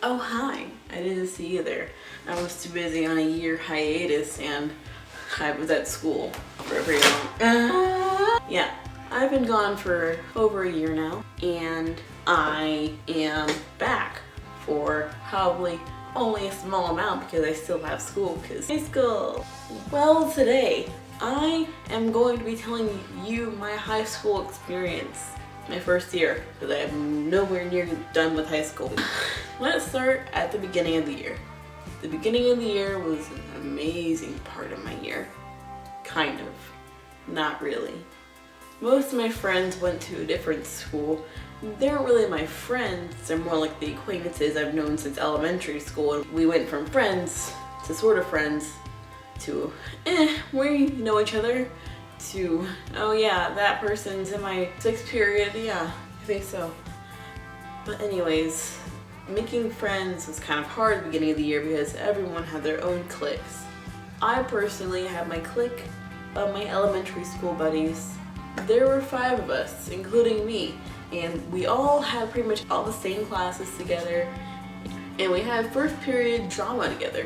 Oh, hi. I didn't see you there. I was too busy on a year hiatus and I was at school for a very long. Yeah, I've been gone for over a year now and I am back for probably only a small amount because I still have school because high school. Well, today I am going to be telling you my high school experience. My first year, because I am nowhere near done with high school. Let's start at the beginning of the year. The beginning of the year was an amazing part of my year. Kind of. Not really. Most of my friends went to a different school. They aren't really my friends, they're more like the acquaintances I've known since elementary school. And we went from friends to sort of friends to we know each other to, oh yeah, that person's in my 6th period, yeah, I think so. But anyways, making friends was kind of hard at the beginning of the year because everyone had their own cliques. I personally had my clique of my elementary school buddies. There were 5 of us, including me, and we all had pretty much all the same classes together, and we had first period drama together.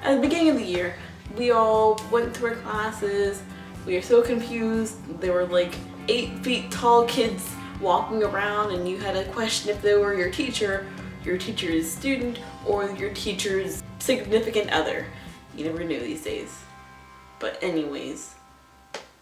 At the beginning of the year, we all went to our classes. We were so confused. There were like 8 feet tall kids walking around and you had to question if they were your teacher's student, or your teacher's significant other. You never knew these days. But anyways,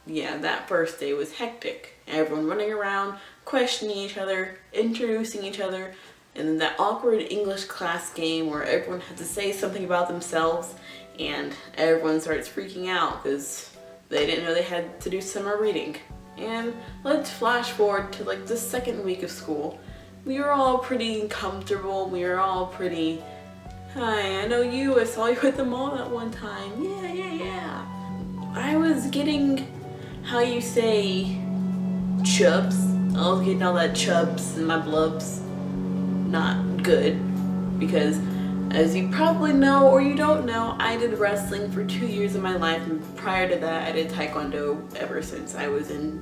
yeah, that first day was hectic. Everyone running around, questioning each other, introducing each other, and then that awkward English class game where everyone had to say something about themselves and everyone starts freaking out because they didn't know they had to do summer reading. And let's flash forward to like the 2nd week of school. We were all pretty comfortable. We were all pretty, hi, I know you, I saw you at the mall that one time. Yeah. I was getting, how you say, chubs. I was getting all that chubs in my blubs. Not good, because as you probably know or you don't know, I did wrestling for 2 years of my life, and prior to that I did taekwondo ever since I was in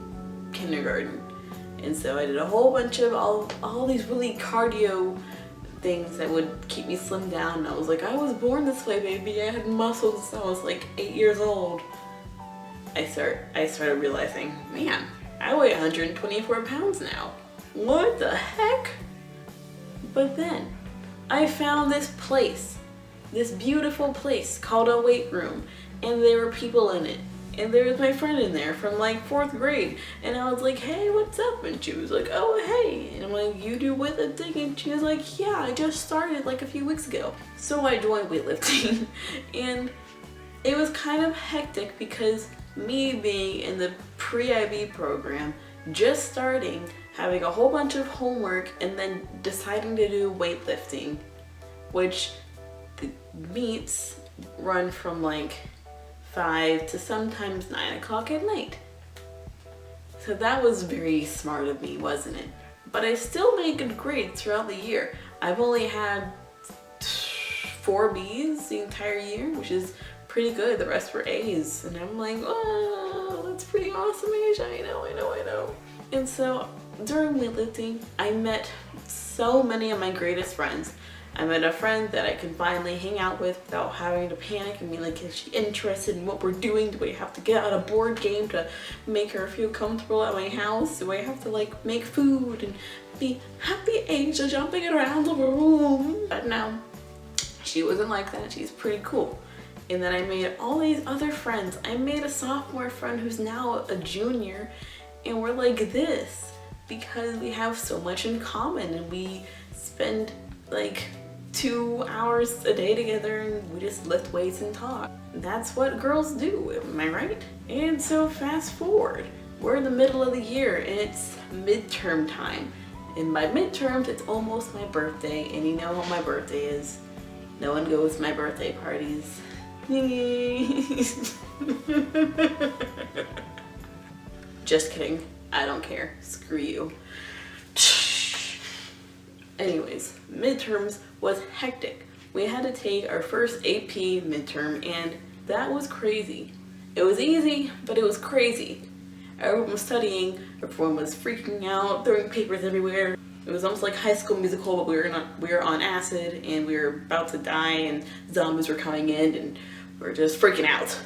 kindergarten. And so I did a whole bunch of all these really cardio things that would keep me slimmed down. And I was like, I was born this way, baby. I had muscles since I was like 8 years old. I started realizing, man, I weigh 124 pounds now. What the heck? But then I found this place, this beautiful place called a weight room, and there were people in it. And there was my friend in there from like 4th grade, and I was like, hey, what's up? And she was like, oh, hey. And I'm like, you do weightlifting? And she was like, yeah, I just started like a few weeks ago. So I joined weightlifting, and it was kind of hectic because me being in the pre-IB program, just starting, having a whole bunch of homework, and then deciding to do weightlifting, which the meets run from like 5 to sometimes 9 o'clock at night. So that was very smart of me, wasn't it? But I still made good grades throughout the year. I've only had 4 B's the entire year, which is pretty good. The rest were A's, and I'm like, oh, that's pretty awesome, Asia. I know. And so during weightlifting, I met so many of my greatest friends. I met a friend that I can finally hang out with without having to panic and be like, is she interested in what we're doing? Do we have to get out a board game to make her feel comfortable at my house? Do I have to like make food and be happy Asia jumping around the room? But no, she wasn't like that. She's pretty cool. And then I made all these other friends. I made a sophomore friend who's now a junior, and we're like this because we have so much in common, and we spend like 2 hours a day together and we just lift weights and talk. That's what girls do, am I right? And so fast forward, we're in the middle of the year and it's midterm time. And by midterms, it's almost my birthday, and you know what my birthday is. No one goes to my birthday parties. Just kidding. I don't care. Screw you. Anyways, midterms was hectic. We had to take our first AP midterm, and that was crazy. It was easy, but it was crazy. Everyone was studying, everyone was freaking out, throwing papers everywhere. It was almost like High School Musical, but we were on acid and we were about to die and zombies were coming in and we were just freaking out.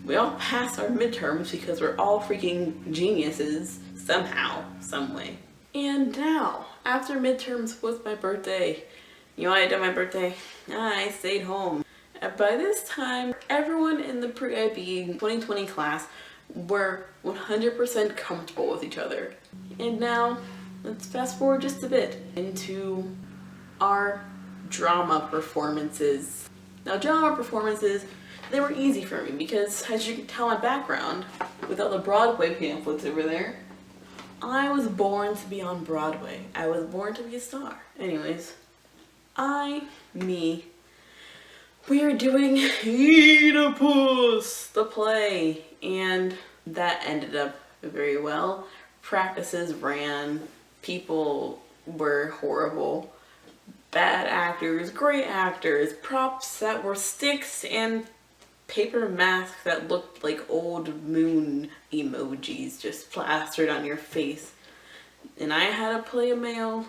We all passed our midterms because we're all freaking geniuses somehow, some way. And now, after midterms was my birthday. You know what I did on my birthday? I stayed home. And by this time, everyone in the pre-IB 2020 class were 100% comfortable with each other. And now, let's fast forward just a bit into our drama performances. Now, drama performances, they were easy for me because, as you can tell my background, with all the Broadway pamphlets over there, I was born to be on Broadway. I was born to be a star. Anyways, we were doing Oedipus, the play, and that ended up very well. Practices ran, people were horrible, bad actors, great actors, props that were sticks and paper masks that looked like old moon emojis just plastered on your face. And I had to play a male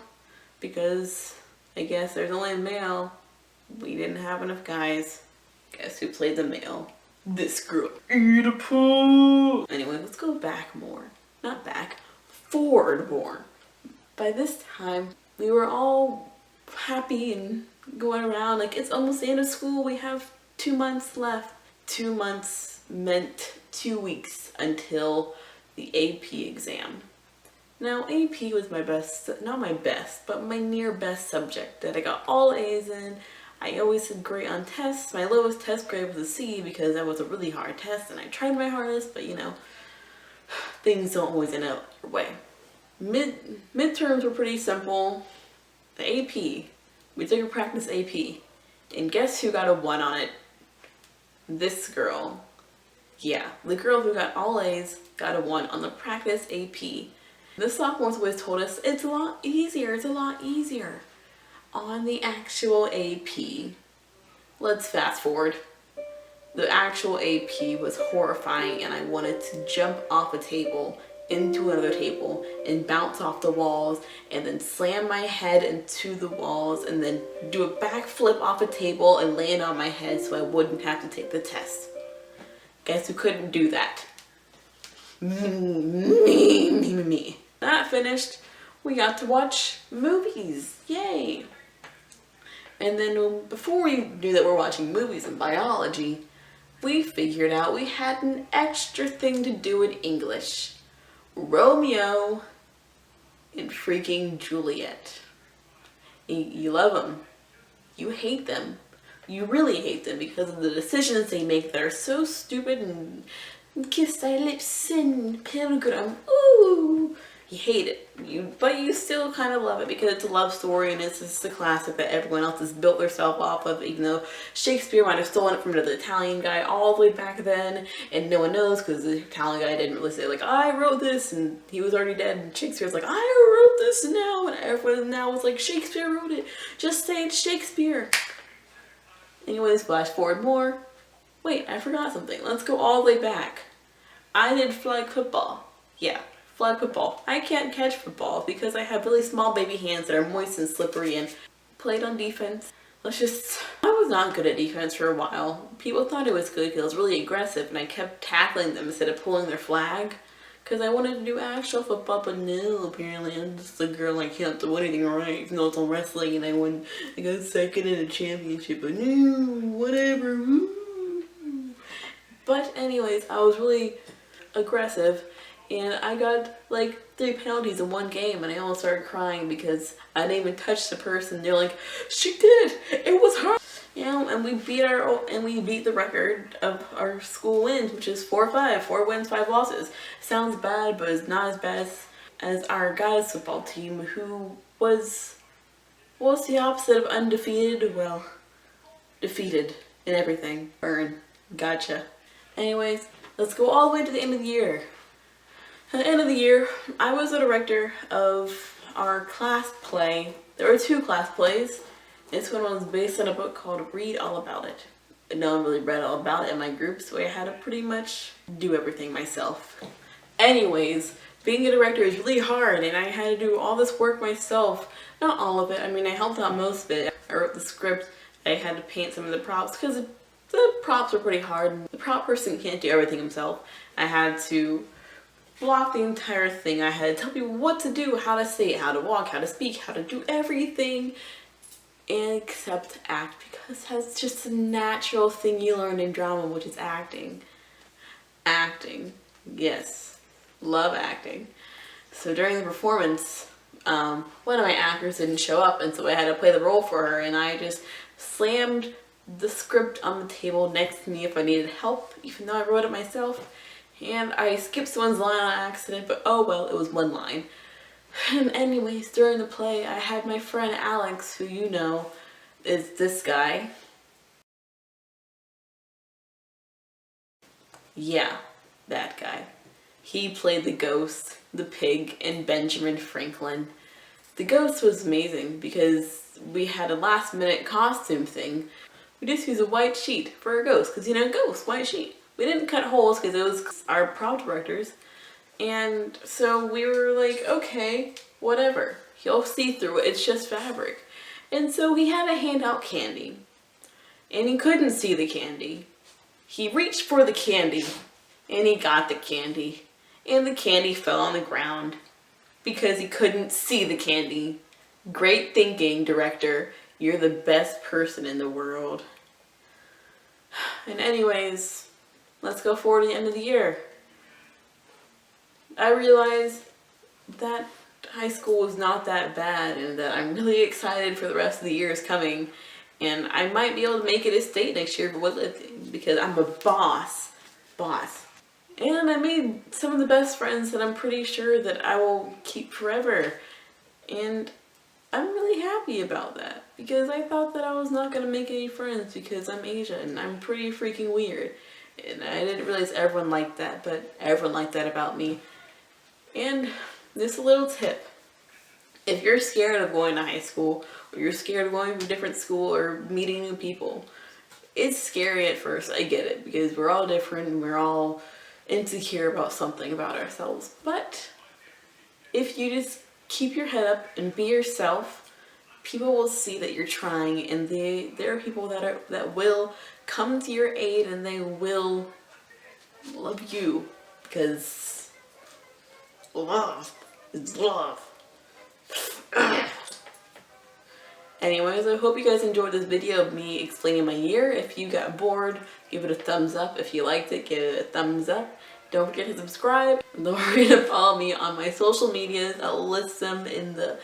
because I guess there's only a male. We didn't have enough guys. Guess who played the male? This girl. Oedipus! Anyway, let's go back more. Not back. Forward more. By this time, we were all happy and going around like it's almost the end of school. We have 2 months left. 2 months meant 2 weeks until the AP exam. Now, AP was my best, not my best, but my near best subject that I got all A's in. I always did great on tests. My lowest test grade was a C because that was a really hard test and I tried my hardest, but you know, things don't always end up your way. Midterms were pretty simple. The AP, we took a practice AP, and guess who got a 1 on it? This girl. Yeah, the girl who got all A's got a 1 on the practice AP. The sophomores always told us it's a lot easier on the actual AP. Let's fast forward. The actual AP was horrifying and I wanted to jump off a table into another table and bounce off the walls and then slam my head into the walls and then do a backflip off a table and land on my head so I wouldn't have to take the test. Guess who couldn't do that? Me. That finished, we got to watch movies. Yay! And then before we knew that we're watching movies in biology, we figured out we had an extra thing to do in English. Romeo and freaking Juliet. You love them. You hate them. You really hate them because of the decisions they make that are so stupid and kiss thy lips and pilgrim. Ooh! You hate it. But you still kind of love it because it's a love story and it's just a classic that everyone else has built themselves off of, even though Shakespeare might have stolen it from another Italian guy all the way back then and no one knows because the Italian guy didn't really say like, I wrote this, and he was already dead, and Shakespeare's like, I wrote this now, and everyone now was like, Shakespeare wrote it. Just say it's Shakespeare. Anyways, flash forward more. Wait, I forgot something. Let's go all the way back. I did flag football. Yeah. Flag football. I can't catch football because I have really small baby hands that are moist and slippery and played on defense. I was not good at defense for a while. People thought it was good because I was really aggressive and I kept tackling them instead of pulling their flag because I wanted to do actual football, but no, apparently I'm just a girl, I can't do anything right. Even though it's all wrestling and I got second in a championship, but no, whatever. Woo. But anyways, I was really aggressive. And I got like 3 penalties in one game and I almost started crying because I didn't even touch the person. They're like, she did! It was her! You know, and we beat the record of our school wins, which is 4-5. 4 wins, 5 losses. Sounds bad, but it's not as bad as our guys football team, who was the opposite of undefeated. Well, defeated in everything. Burn. Gotcha. Anyways, let's go all the way to the end of the year. At the end of the year, I was the director of our class play. There were 2 class plays. This one was based on a book called Read All About It. No one really read all about it in my group, so I had to pretty much do everything myself. Anyways, Being a director is really hard, and I had to do all this work myself. Not all of it, I mean I helped out most of it. I wrote the script, I had to paint some of the props because the props were pretty hard. The prop person can't do everything himself. I had to block the entire thing. I had to tell people what to do, how to say it, how to walk, how to speak, how to do everything except act, because that's just a natural thing you learn in drama, which is acting. Acting, yes, love acting. So during the performance, one of my actors didn't show up, and so I had to play the role for her, and I just slammed the script on the table next to me if I needed help, even though I wrote it myself. And I skipped someone's line on accident, but oh well, it was one line. And anyways, during the play, I had my friend Alex, who you know is this guy. Yeah, that guy. He played the ghost, the pig, and Benjamin Franklin. The ghost was amazing because we had a last minute costume thing. We just used a white sheet for a ghost, because you know, ghost, white sheet. We didn't cut holes because it was our prop directors. And so we were like, okay, whatever. He'll see through it, it's just fabric. And so he had to hand out candy. And he couldn't see the candy. He reached for the candy, and he got the candy. And the candy fell on the ground because he couldn't see the candy. Great thinking, director. You're the best person in the world. And anyways, let's go forward to the end of the year. I realized that high school was not that bad, and that I'm really excited for the rest of the years coming. And I might be able to make it a state next year for weightlifting because I'm a boss. And I made some of the best friends that I'm pretty sure that I will keep forever. And I'm really happy about that because I thought that I was not going to make any friends because I'm Asian and I'm pretty freaking weird. And I didn't realize everyone liked that, but everyone liked that about me. And this little tip. If you're scared of going to high school, or you're scared of going to a different school or meeting new people, it's scary at first, I get it, because we're all different and we're all insecure about something about ourselves. But if you just keep your head up and be yourself, people will see that you're trying, and there are people that will come to your aid, and they will love you, because love is love. Anyways, I hope you guys enjoyed this video of me explaining my year. If you got bored, give it a thumbs up. If you liked it, give it a thumbs up. Don't forget to subscribe. Don't forget to follow me on my social medias. I'll list them in the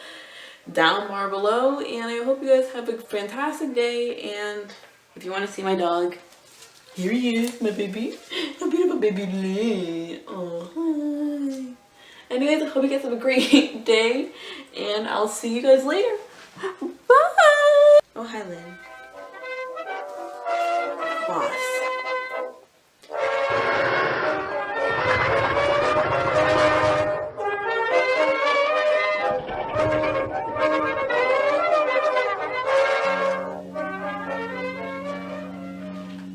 down bar below. And I hope you guys have a fantastic day. And if you want to see my dog, here he is, my baby. My beautiful baby Lay. Oh, hi. Anyways, I hope you guys have a great day, and I'll see you guys later. Bye! Oh, hi, Lynn.